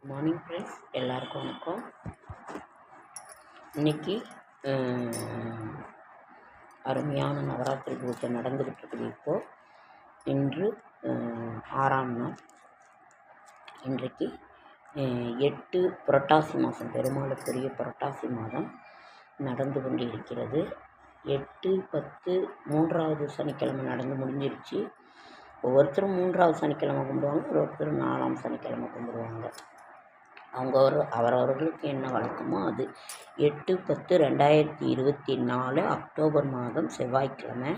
Morning friends, எல்லாருக்கும் வணக்கம். இன்னைக்கு அருமையான நவராத்திரி பூஜை நடந்துக்கிட்டு இருக்குது. இப்போது இன்று 6ஆம் நாள். இன்றைக்கு 8 புரட்டாசி மாதம், பெருமாளுக்குரிய புரட்டாசி மாதம் நடந்து கொண்டு இருக்கிறது. 8, 10 3வது சனிக்கிழமை நடந்து முடிஞ்சிருச்சு. ஒவ்வொருத்தரும் 3வது சனிக்கிழமை கும்பிடுவாங்க, ஒருத்தரும் 4ஆம் சனிக்கிழமை கும்பிடுவாங்க. அவரவர்களுக்கு என்ன வழக்கமோ அது. 8/10/2024 அக்டோபர் மாதம் செவ்வாய்க்கிழமை,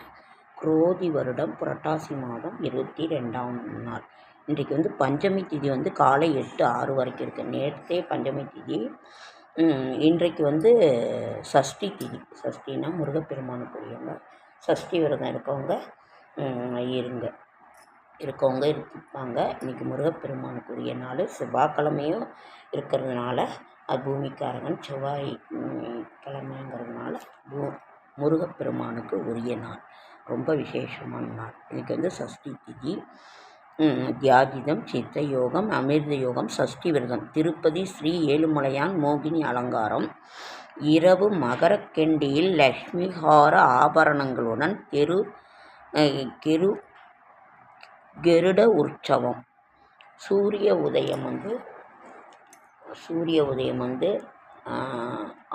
குரோதி வருடம் புரட்டாசி மாதம் 22ஆம் நாள். இன்றைக்கு பஞ்சமி திதி காலை 8:06 வரைக்கும் இருக்குது. நேற்றே பஞ்சமி திதி. இன்றைக்கு சஷ்டி திதி. சஷ்டினா முருகப்பெருமானுக்குரியவங்க. சஷ்டி விரதம் இருக்கவங்க இருப்பாங்க. இன்றைக்கி முருகப்பெருமானுக்குரிய நாள். செவ்வாய்க்கிழமையும் இருக்கிறதுனால அது பூமிக்காரகன். செவ்வாய் கிழமைங்கிறதுனால முருகப்பெருமானுக்கு உரிய நாள். ரொம்ப விசேஷமான நாள். இன்றைக்கி சஷ்டி திதி. தியாஜிதம், சித்த யோகம், அமிர்த யோகம், சஷ்டி விரதம், திருப்பதி ஸ்ரீ ஏழுமலையான் மோகினி அலங்காரம், இரவு மகரக்கெண்டியில் லக்ஷ்மிஹார ஆபரணங்களுடன் கெருட உற்சவம். சூரிய உதயம்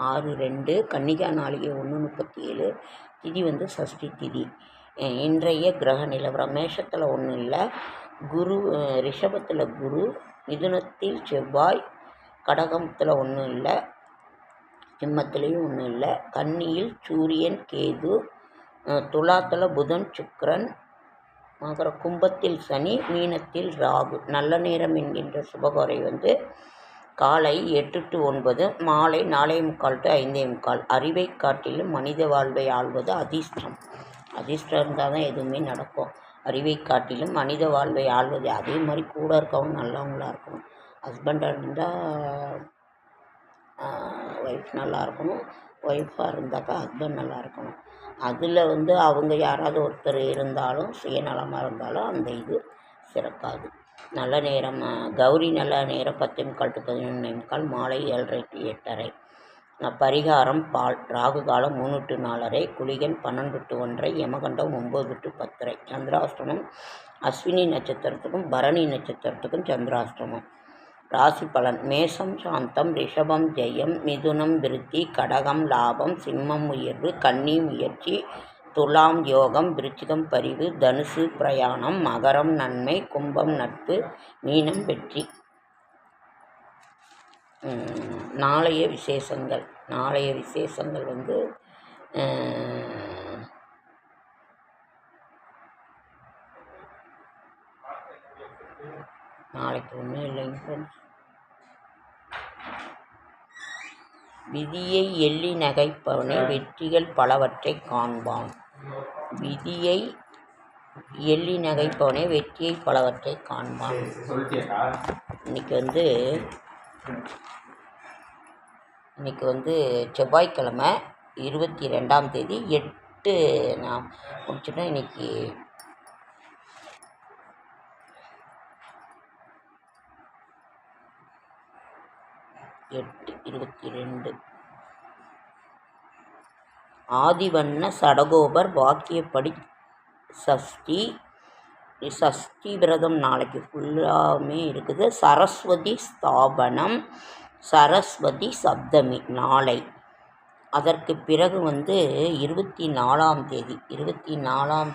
6:02, கன்னிகா நாளிகை 1:37, திதி சஷ்டி திதி. இன்றைய கிரக நிலவரம்: மேஷத்தில் ஒன்றும் இல்லை, குரு ரிஷபத்தில் குரு, மிதுனத்தில் செவ்வாய், கடகத்தில் ஒன்றும் இல்லை, சிம்மத்திலையும் ஒன்றும் இல்லை, கன்னியில் சூரியன் கேது, துலாத்தில் புதன் சுக்கிரன், மகர கும்பத்தில் சனி, மீனத்தில் ராகு. நல்ல நேரம் என்கின்ற சுபகோரை காலை 8 to 9, மாலை 4:45 to 5:45. அறிவை காட்டிலும் மனித வாழ்வை ஆள்வது அதிர்ஷ்டம். அதிர்ஷ்டம் இருந்தால் தான் எதுவுமே நடக்கும். அறிவை காட்டிலும் மனித வாழ்வை ஆள்வது. அதே மாதிரி கூட இருக்கவங்க நல்லவங்களாக இருக்கணும். ஹஸ்பண்டாக இருந்தால் ஒய்ஃப் நல்லா இருக்கணும், ஒய்ஃபாக இருந்தாக்கா ஹஸ்பண்ட் நல்லா இருக்கணும். அதில் அவங்க யாராவது ஒருத்தர் இருந்தாலும், சுயநலமாக இருந்தாலும் அந்த இது சிறக்காது. நல்ல நேரம்: கௌரி நல்ல நேரம் 10:45 to 11:45, மாலை 7:30 to 8:30. பரிகாரம் பால். ராகு காலம் 3 to 4:30, குளிகன் 12 to 1:30, யமகண்டம் 9 to 10:30. சந்திராஷ்டமம் அஸ்வினி நட்சத்திரத்துக்கும் பரணி நட்சத்திரத்துக்கும் சந்திராஷ்டமம். ராசி பலன்: மேஷம் சாந்தம், ரிஷபம் ஜெயம், மிதுனம் விருத்தி, கடகம் லாபம், சிம்மம் உயர்வு, கன்னி முயற்சி, துலாம் யோகம், விருச்சிகம் பரிவு, தனுசு பிரயாணம், மகரம் நன்மை, கும்பம் நட்பு, மீனம் வெற்றி. நாளைய விசேஷங்கள் நாளைக்கு ஒன்றும் இல்லைங்க ஃப்ரெண்ட்ஸ். விதியை எள்ளி நகைப்பவனே வெற்றிகள் பலவற்றை காண்பான். விதியை எள்ளி நகைப்பவனே வெற்றியை பலவற்றை காண்பான். இன்னைக்கு செவ்வாய்க்கிழமை 22ஆம் தேதி 8 நான் முடிச்சுட்டேன். இன்னைக்கு 8:22. ஆதிவண்ண சடகோபர் வாக்கியப்படி சஷ்டி விரதம் நாளைக்கு ஃபுல்லாமே இருக்குது. சரஸ்வதி ஸ்தாபனம், சரஸ்வதி சப்தமி நாளை. அதற்கு பிறகு 24ஆம்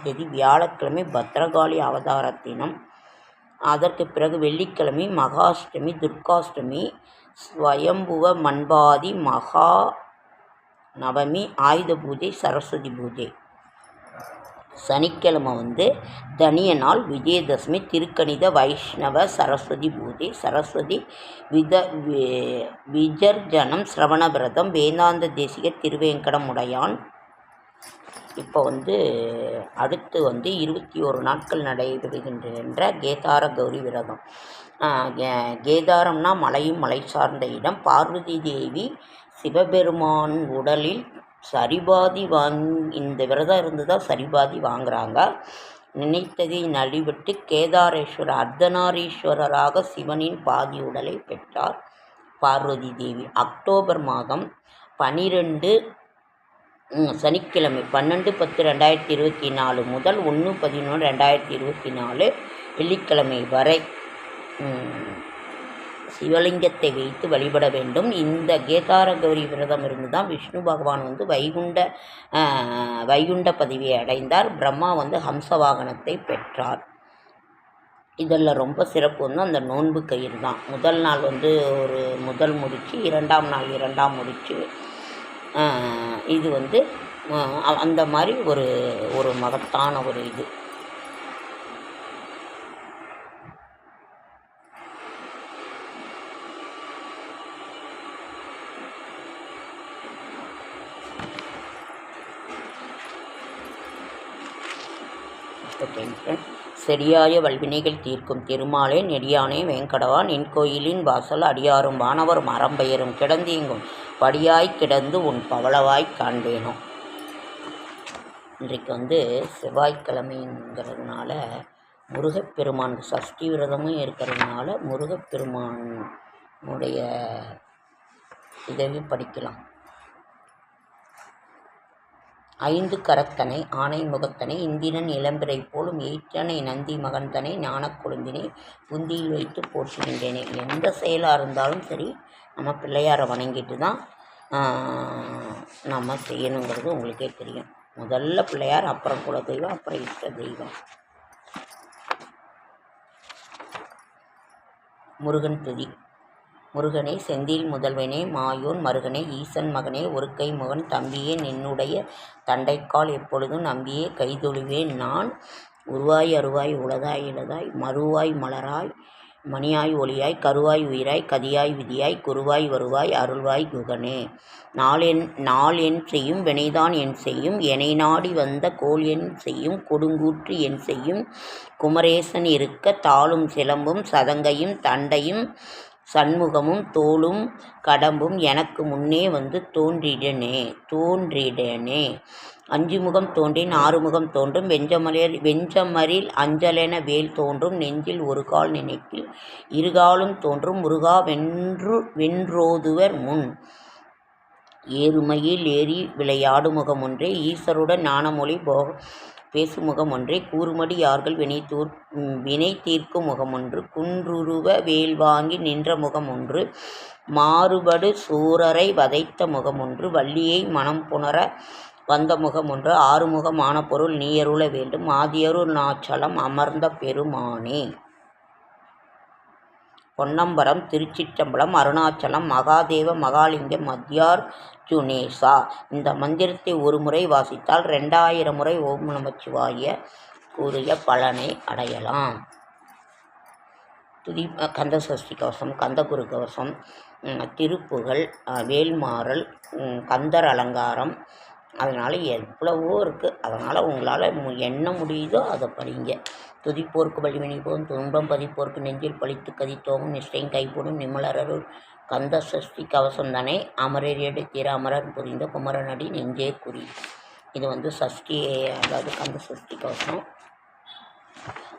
தேதி வியாழக்கிழமை பத்ரகாளி அவதார தினம். அதற்கு பிறகு வெள்ளிக்கிழமை மகாஷ்டமி, துர்காஷ்டமி, ஸ்வயம்புவ மண்பாதி, மகா நவமி, ஆயுத பூஜை, சரஸ்வதி பூஜை. சனிக்கிழமை தனிய நாள், விஜயதசமி, திருக்கணித வைஷ்ணவ சரஸ்வதி பூஜை, சரஸ்வதி விஜர்ஜனம், சிரவண விரதம், வேதாந்த தேசிக திருவேங்கடமுடையான். இப்போ அடுத்து 21 நாட்கள் நடைபெறுகின்ற கேதார கௌரி விரதம். கேதாரம்னா மலையும் மலை சார்ந்த இடம். பார்வதி தேவி சிவபெருமான் உடலில் சரிபாதி இந்த விரதம் இருந்து தான் சரிபாதி வாங்குறாங்க. நினைத்ததை நலிவிட்டு கேதாரேஸ்வரர் அர்த்தநாரீஸ்வரராக சிவனின் பாதி உடலை பெற்றார் பார்வதி தேவி. அக்டோபர் மாதம் 12 சனிக்கிழமை 12/10/2024 முதல் 1/11/2024 வெள்ளிக்கிழமை வரை சிவலிங்கத்தை வைத்து வழிபட வேண்டும். இந்த கேதார கௌரி விரதம் இருந்து தான் விஷ்ணு பகவான் வைகுண்ட பதவியை அடைந்தார். பிரம்மா ஹம்ச வாகனத்தை பெற்றார். இதில் ரொம்ப சிறப்பு அந்த நோன்பு கயிறு தான். முதல் நாள் ஒரு முதல் முடிச்சு, 2ஆம் நாள் 2ஆம் முடிச்சு. இது அந்த மாதிரி ஒரு மகத்தான ஒரு இது. செடியாய வல்வினைகள் தீர்க்கும் திருமாலே நெடியானே வேங்கடவா நின் கோயிலின் வாசல் அடியாரும் வானவர் மரம்பெயரும் கிடந்தீங்கும் படியாய் கிடந்து உன் பவளவாய் காண்பேனோ. இன்றைக்கு செவ்வாய்க்கிழமைங்கிறதுனால முருகப்பெருமான் சஷ்டி விரதமும் இருக்கிறதுனால முருகப்பெருமானுடைய இதையும் படிக்கலாம். 5 கரத்தனை ஆனை முகத்தனை இந்திரன் இளம்பிறை போலும் ஈற்றனை நந்தி மகன்தனை ஞானக் கொழுந்தினை புந்தியில் வைத்து போற்றுகின்றேனே. எந்த செயலாக இருந்தாலும் சரி நம்ம பிள்ளையாரை வணங்கிட்டு தான் நம்ம செய்யணுங்கிறது உங்களுக்கே தெரியும். முதல்ல பிள்ளையார், அப்புறம் குலதெய்வம், அப்புறம் இஷ்ட தெய்வம். முருகன் துதி. முருகனே செந்தில் முதல்வனே மாயோன் மருகனே ஈசன் மகனே ஒருக்கை முகன் தம்பியே நின்னுடைய தண்டைக்கால் எப்பொழுதும் நம்பியே கைதொழுவேன் நான். உருவாய் அருவாய் உளதாய் இளதாய் மறுவாய் மலராய் மணியாய் ஒளியாய் கருவாய் உயிராய் கதியாய் விதியாய் குருவாய் வருவாய் அருள்வாய் குகனே. நாள் என் செய்யும் வினைதான் என் செய்யும் எனை நாடி வந்த கோல் என் செய்யும் கொடுங்கூற்று என் செய்யும் குமரேசன் இருக்க தாளும் சிலம்பும் சதங்கையும் தண்டையும் சண்முகமும் தோளும் கடம்பும் எனக்கு முன்னே தோன்றிடனே. 5 முகம் தோன்றின் 6 முகம் தோன்றும் வெஞ்சமரில் அஞ்சலென வேல் தோன்றும் நெஞ்சில் ஒரு கால் நினைக்கில் இருகாலும் தோன்றும் முருகா வென்றோதுவர் முன். ஏறுமையில் ஏறி விளையாடு முகம் ஒன்றே ஈசருடன் ஞானமொழி பேசுமுகம் ஒன்றே கூறுமடி யார்கள் வினை தீர்க்கும் முகம் ஒன்று குன்றுருவ வேல் வாங்கி நின்ற முகம் ஒன்று மாறுபடு சூரரை வதைத்த முகம் ஒன்று வள்ளியை மனம் புணர வந்த முகம் ஒன்று 6 முகமான பொருள் நீயருள வேண்டும் ஆதியருள் நாச்சலம் அமர்ந்த பெருமானே. பொன்னம்பலம் திருச்சிற்றம்பலம் அருணாச்சலம் மகாதேவ மகாலிங்கம் மத்யார்ஜுனேசா. இந்த மந்திரத்தை ஒரு முறை வாசித்தால் 2000 முறை ஓம் நமச்சிவாய கூறிய பலனை அடையலாம். கந்த சஷ்டி கவசம், கந்தகுரு கவசம், திருப்புகழ், வேல்மாறல், கந்தர் அலங்காரம், அதனால் எவ்வளவோ இருக்குது. அதனால் உங்களால் என்ன முடியுதோ அதை படிங்க. துதிப்போர்க்கு வலிவினை போகும் துன்பம் பதிப்போர்க்கு நெஞ்சில் பழித்து கதித்தோகும் நிஷ்டையும் கைப்போடும் நிம்மலரருள் கந்த சஷ்டி கவசம் தானே அமரர் எடுத்தீர அமரர் புரிந்த குமரனடி நெஞ்சே குறி. இது சஷ்டி, அதாவது கந்த சஷ்டி கவசம்.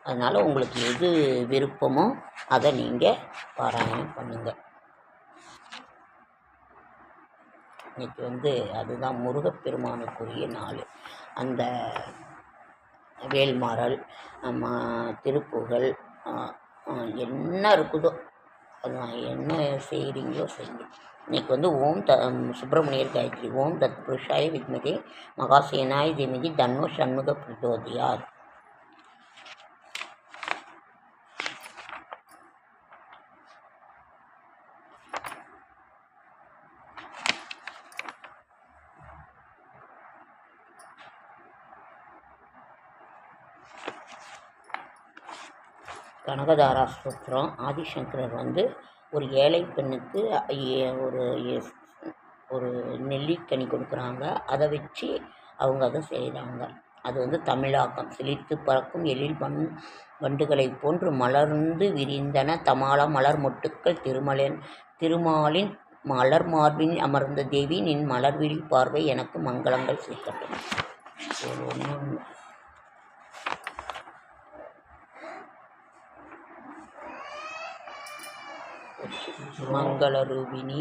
அதனால் உங்களுக்கு எது விருப்பமோ அதை நீங்கள் பாராயணம் பண்ணுங்கள். இன்றைக்கி அதுதான் முருகப்பெருமானுக்குரிய நாள். அந்த வேல்மாறல், திருப்புகழ், என்ன இருக்குதோ அது என்ன செய்கிறீங்களோ செய்யுங்க. இன்றைக்கி ஓம் சுப்பிரமணியர் காயத்ரி. ஓம் தத் புருஷாய வித்மகே மகாசேனாய தீமகி தன்னோ சண்முக பிரச்சோதயாத். கனகதாரா ஸ்தோத்திரம். ஆதிசங்கரர் ஒரு ஏழை பெண்ணுக்கு ஒரு நெல்லிக்கனி கொடுக்குறாங்க. அதை வச்சு அவங்க அதை செய்கிறாங்க. அது தமிழாக்கம். சிலிர்த்து பறக்கும் எழில் வண்டுகளைப் போன்று மலர்ந்து விரிந்தன தமால மலர் மொட்டுக்கள் திருமாலின் மலர் மார்பின் அமர்ந்த தேவி நின் மலர்விழி பார்வை எனக்கு மங்களங்கள் சேர்க்கட்டும். மங்களரூபிணி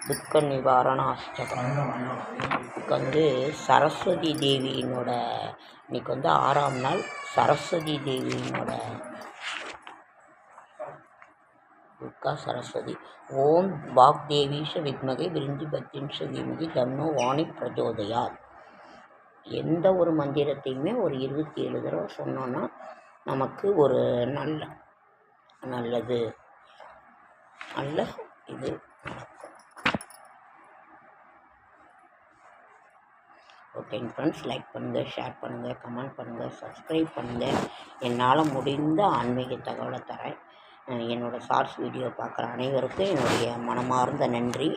துக்க நிவாரண அஷ்டகம். இதுக்கு வந்து சரஸ்வதி தேவியினோட இன்னைக்கு வந்து 6ஆம் நாள். சரஸ்வதி தேவியினோட துர்கா சரஸ்வதி. ஓம் வாக்தேவீஷ வித்மகே விருஞ்சி பத்தின்ஷ தீமகி தன்னோ வாணி பிரச்சோதயாத். எந்த ஒரு மந்திரத்தையுமே ஒரு 27 தடவை சொன்னோன்னா நமக்கு ஒரு நல்லது நல்ல இது நடக்கும். ஓகேங்க ஃப்ரெண்ட்ஸ், லைக் பண்ணுங்கள், ஷேர் பண்ணுங்கள், கமெண்ட் பண்ணுங்கள், சப்ஸ்கிரைப் பண்ணுங்கள். என்னால் முடிந்த ஆன்மீக தகவலை தரேன். என்னோடய ஷார்ட்ஸ் வீடியோ பார்க்குற அனைவருக்கும் என்னுடைய மனமார்ந்த நன்றி.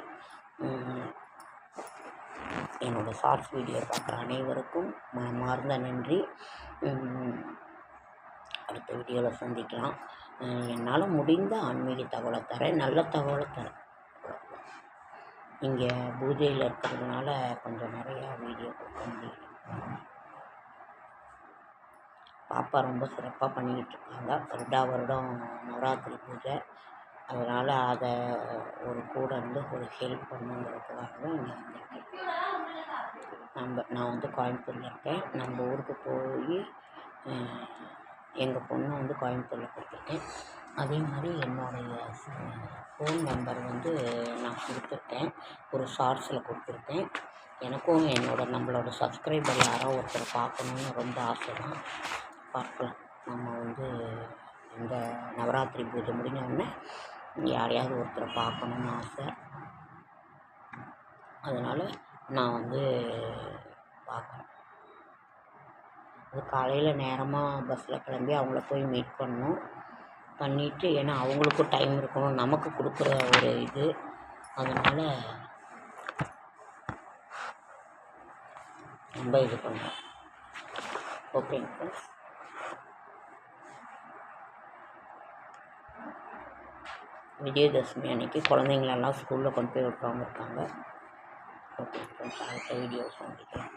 என்னோடய ஷார்ட்ஸ் வீடியோ பார்க்குற அனைவருக்கும் மனமார்ந்த நன்றி. அடுத்த வீடியோவில் சந்திக்கலாம். என்னால் முடிந்த ஆன்மீக தகவலை தரேன், நல்ல தகவலை தரேன். இங்கே பூஜையில் இருக்கிறதுனால கொஞ்சம் நிறையா வீடியோ கொடுக்க முடியல. பாப்பா ரொம்ப சிறப்பாக பண்ணிக்கிட்டு இருக்காங்க. வருடம் நவராத்திரி பூஜை. அதனால் அதை ஒரு கூட இருந்து ஒரு ஹெல்ப் பண்ணுங்கிறதுக்காக தான் இங்கே வந்திருக்கேன். நான் வந்து கோயம்புத்தூரில் இருக்கேன். நம்ம ஊருக்கு போய் எங்கள் பொண்ணை வந்து கோயம்புத்தூரில் கொடுத்துருக்கேன். அதே மாதிரி என்னுடைய ஃபோன் நம்பர் வந்து நான் கொடுத்துருக்கேன், ஒரு ஷார்ட்ஸில் கொடுத்துருக்கேன். எனக்கும் நம்மளோட சப்ஸ்கிரைபர் யாரோ ஒருத்தர் பார்க்கணுன்னு ரொம்ப ஆசை தான். பார்க்கலாம். நம்ம வந்து இந்த நவராத்திரி பூஜை முடிஞ்சோடனே யாரையாவது ஒருத்தரை பார்க்கணுன்னு ஆசை. அதனால் நான் வந்து பார்க்குறேன். அது காலையில் நேரமாக பஸ்ஸில் கிளம்பி அவங்கள போய் மீட் பண்ணிவிட்டு, ஏன்னா அவங்களுக்கும் டைம் இருக்கணும், நமக்கு கொடுக்குற ஒரு இது. அதனால் ரொம்ப இது பண்ணுறேன். ஓகேங்க ஃப்ரெண்ட்ஸ், விஜயதசமி அன்றைக்கி குழந்தைங்களெல்லாம் ஸ்கூலில் கொண்டு போய் விட்றவங்க இருக்காங்க. ஓகே ஃப்ரெண்ட்ஸ், அடுத்த வீடியோ சந்திக்கலாம்.